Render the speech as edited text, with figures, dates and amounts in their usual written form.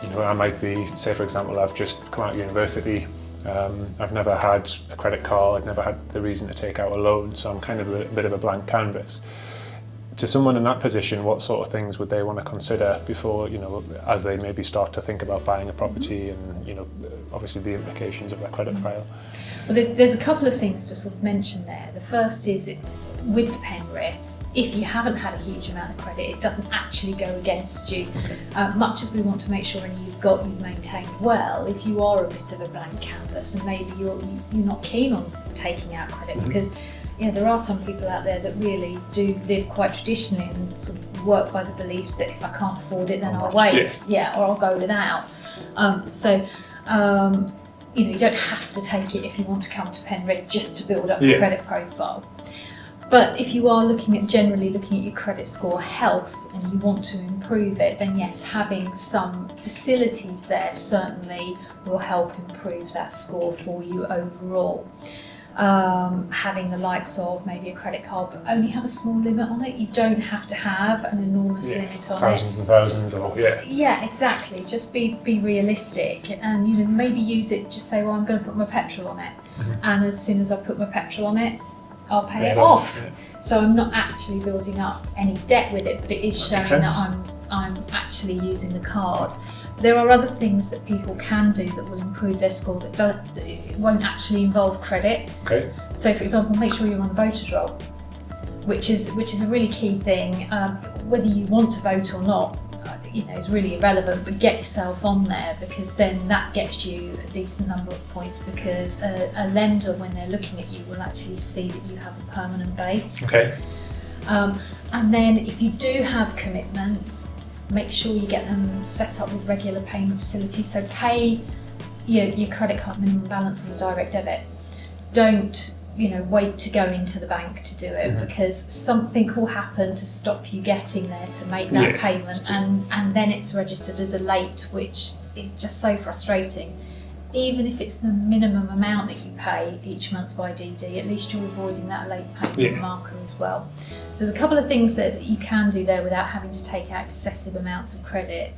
I might be, say for example, I've just come out of university, I've never had a credit card, I've never had the reason to take out a loan, so I'm kind of a bit of a blank canvas. To someone in that position, what sort of things would they want to consider before, as they maybe start to think about buying a property and, obviously the implications of their credit file? Well, there's a couple of things to sort of mention there. The first is with the Penrith, if you haven't had a huge amount of credit, it doesn't actually go against you. Okay. Much as we want to make sure any you've maintained well, if you are a bit of a blank canvas and maybe you're not keen on taking out credit, because there are some people out there that really do live quite traditionally and sort of work by the belief that if I can't afford it, then I'll wait, or I'll go without. You don't have to take it if you want to come to Penrith just to build up your credit profile. But if you are generally looking at your credit score health and you want to improve it, then yes, having some facilities there certainly will help improve that score for you overall. Having the likes of maybe a credit card but only have a small limit on it. You don't have to have an enormous limit on thousands and thousands Yeah, exactly. Just be realistic and maybe use it, just say, well, I'm going to put my petrol on it, and as soon as I put my petrol on it, I'll pay it off. So I'm not actually building up any debt with it, but it is showing that I'm actually using the card. There are other things that people can do that will improve their score that it won't actually involve credit. Okay. So for example, make sure you're on the voters roll, which is a really key thing. Whether you want to vote or not, is really irrelevant, but get yourself on there, because then that gets you a decent number of points, because a lender, when they're looking at you, will actually see that you have a permanent base. Okay. And then if you do have commitments, make sure you get them set up with regular payment facilities. So pay your credit card minimum balance on a direct debit. Don't wait to go into the bank to do it, because something will happen to stop you getting there to make that payment, and then it's registered as a late, which is just so frustrating. Even if it's the minimum amount that you pay each month by DD, at least you're avoiding that late payment marker as well. So there's a couple of things that you can do there without having to take out excessive amounts of credit.